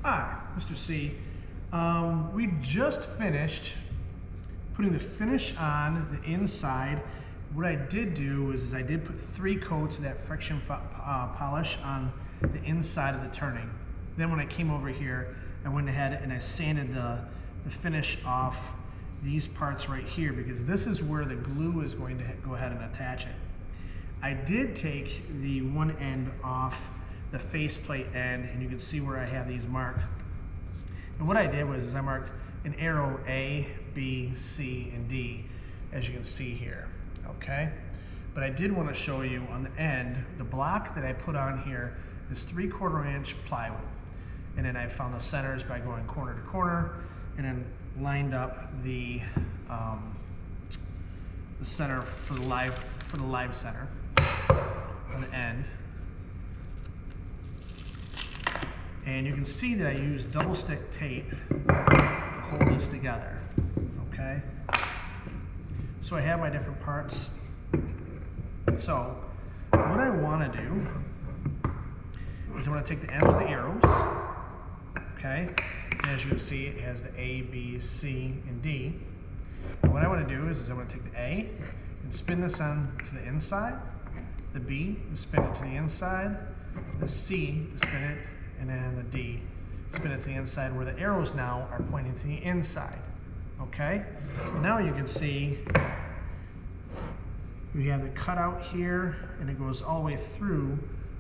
Hi, Mr. C. We just finished putting the finish on the inside. What I did do is I did put 3 coats of that friction polish on the inside of the turning. Then when I came over here, I went ahead and I sanded the finish off these parts right here, because this is where the glue is going to go ahead and attach it. I did take the one end off the faceplate end, and you can see where I have these marked. And what I did was I marked an arrow A, B, C, and D, as you can see here, okay? But I did want to show you on the end, the block that I put on here is 3/4 inch plywood. And then I found the centers by going corner to corner, and then lined up the center for the live center on the end. And you can see that I used double stick tape to hold this together, okay? So I have my different parts. So what I want to do is I want to take the ends of the arrows, okay? And as you can see, it has the A, B, C, and D. And what I want to do is I want to take the A and spin this on to the inside, the B, and spin it to the inside, the C, spin it, and then the D, spin it to the inside, where the arrows now are pointing to the inside, okay? And now you can see we have the cutout here, and it goes all the way through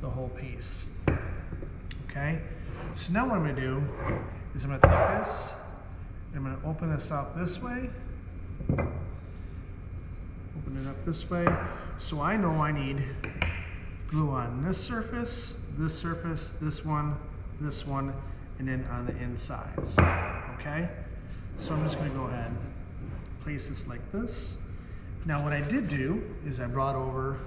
the whole piece, okay? So now what I'm gonna do is I'm gonna take this, and I'm gonna open this up this way, open it up this way, so I know I need glue on this surface, this one, and then on the insides, okay? So I'm just gonna go ahead and place this like this. Now what I did do is I brought over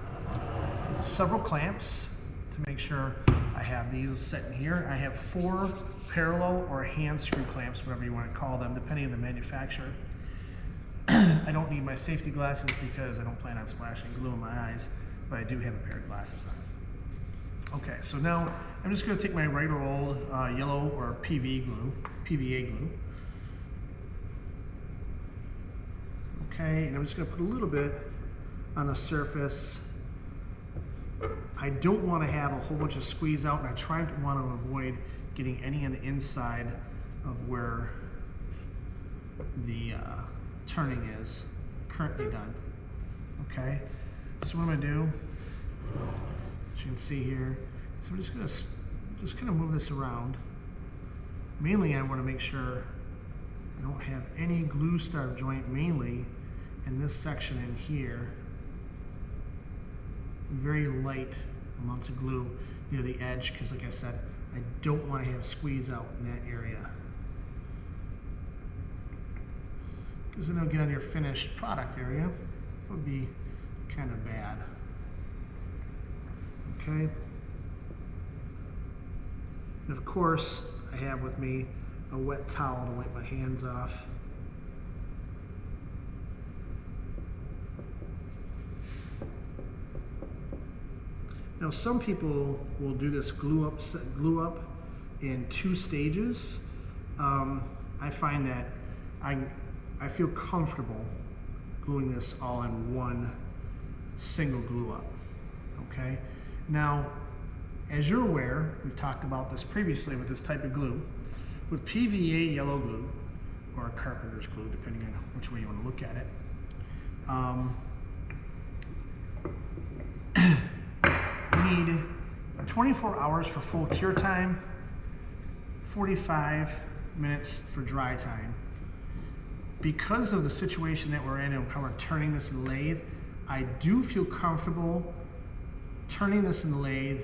several clamps to make sure I have these sitting here. I have 4 parallel or hand screw clamps, whatever you want to call them, depending on the manufacturer. I don't need my safety glasses because I don't plan on splashing glue in my eyes, but I do have a pair of glasses on. Okay, so now I'm just going to take my regular old yellow or PVA glue. Okay, and I'm just going to put a little bit on the surface. I don't want to have a whole bunch of squeeze out, and I want to avoid getting any on the inside of where the turning is currently done. Okay, so what I'm going to do, as you can see here, so I'm just going to move this around. Mainly I want to make sure I don't have any glue star joint, mainly in this section in here. Very light amounts of glue near the edge, because like I said, I don't want to have squeeze out in that area, because then it'll get on your finished product area. It would be kind of bad. Okay. And of course, I have with me a wet towel to wipe my hands off. Now some people will do this glue up in 2 stages. I find that I feel comfortable gluing this all in one single glue up, okay? Now, as you're aware, we've talked about this previously with this type of glue. With PVA yellow glue, or carpenter's glue, depending on which way you want to look at it, we need 24 hours for full cure time, 45 minutes for dry time. Because of the situation that we're in and how we're turning this in the lathe, I do feel comfortable turning this in the lathe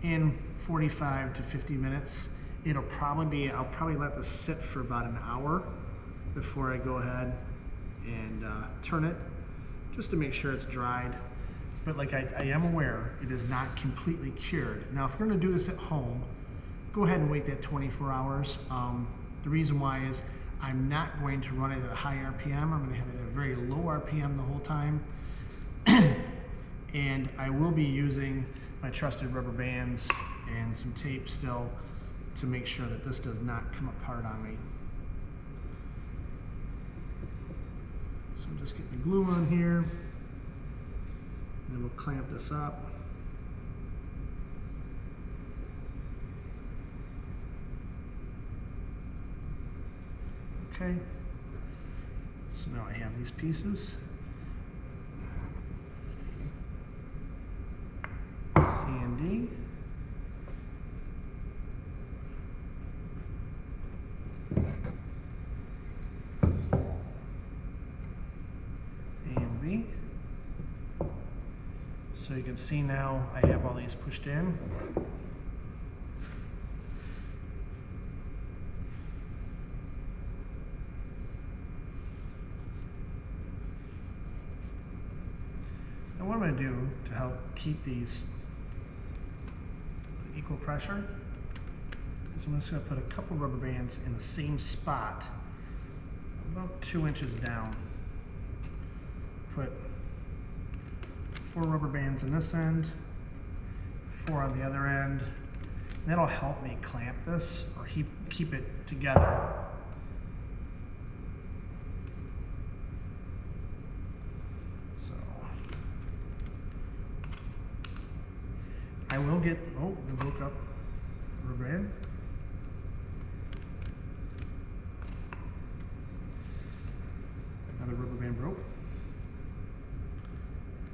in 45 to 50 minutes. I'll probably let this sit for about an hour before I go ahead and turn it, just to make sure it's dried. But like I am aware, it is not completely cured. Now, if you're going to do this at home, go ahead and wait that 24 hours. The reason why is I'm not going to run it at a high RPM. I'm going to have it at a very low RPM the whole time. And I will be using my trusted rubber bands and some tape still to make sure that this does not come apart on me. So I'm just getting the glue on here, and then we'll clamp this up. Okay, so now I have these pieces. C and D. A and B. So you can see now I have all these pushed in. Now what I'm going to do to help keep these equal pressure is I'm just going to put a couple rubber bands in the same spot, about 2 inches down. Put 4 rubber bands in this end, 4 on the other end. And that'll help me clamp this or keep it together. I will get, oh, it broke up a rubber band. Another rubber band broke.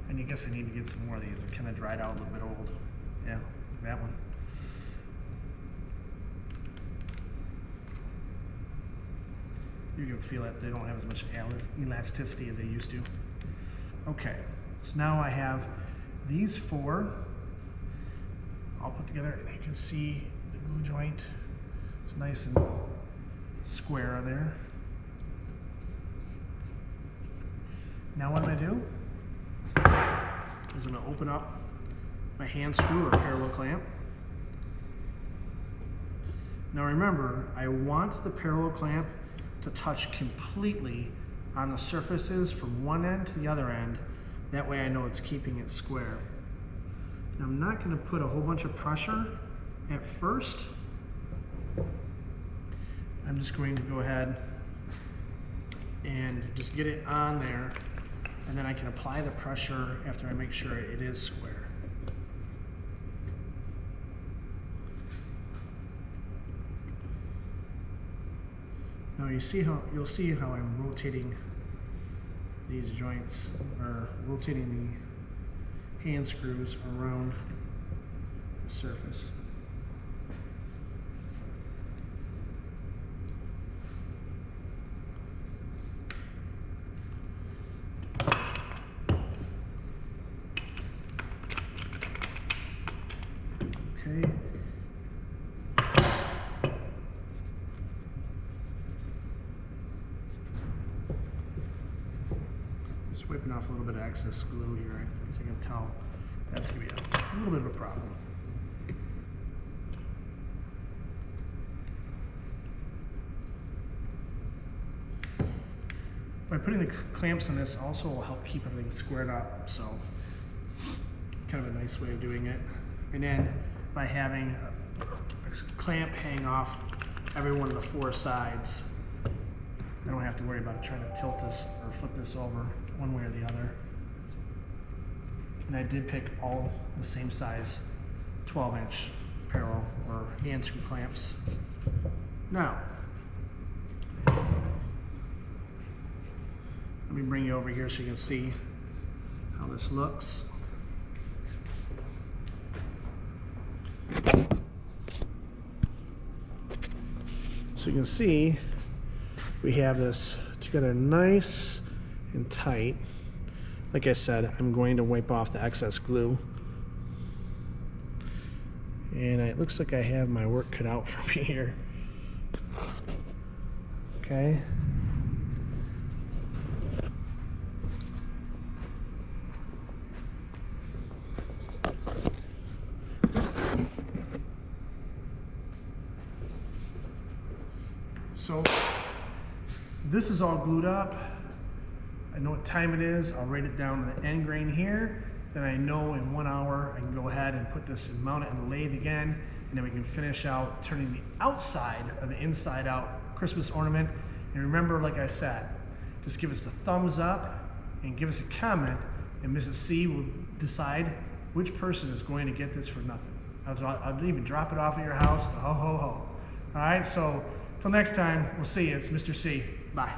And I guess I need to get some more of these. They're kind of dried out, a little bit old. Yeah, that one. You can feel it, they don't have as much elasticity as they used to. Okay, so now I have these 4 all put together, and you can see the glue joint. It's nice and square there. Now what I'm going to do is I'm going to open up my hand screw or parallel clamp. Now remember, I want the parallel clamp to touch completely on the surfaces from one end to the other end. That way I know it's keeping it square. Now I'm not going to put a whole bunch of pressure at first. I'm just going to go ahead and just get it on there, and then I can apply the pressure after I make sure it is square. Now you'll see how I'm rotating these joints, or rotating the hand screws around the surface. Okay. Just wiping off a little bit of excess glue here. I guess I can tell that's going to be a little bit of a problem. By putting the clamps on this also will help keep everything squared up, so kind of a nice way of doing it. And then by having a clamp hang off every one of the 4 sides, I don't have to worry about trying to tilt this or flip this over one way or the other. And I did pick all the same size 12-inch parallel or hand screw clamps. Now, let me bring you over here so you can see how this looks. So you can see we have this together nice and tight. Like I said, I'm going to wipe off the excess glue. And it looks like I have my work cut out for me here. Okay. So this is all glued up. I know what time it is. I'll write it down on the end grain here. Then I know in 1 hour I can go ahead and put this and mount it in the lathe again and then we can finish out turning the outside of the inside out Christmas ornament. And remember, like I said, just give us a thumbs up and give us a comment, and Mrs. C will decide which person is going to get this for nothing. I'll even drop it off at your house. Ho, ho, ho. All right, so till next time, we'll see you. It's Mr. C. Bye.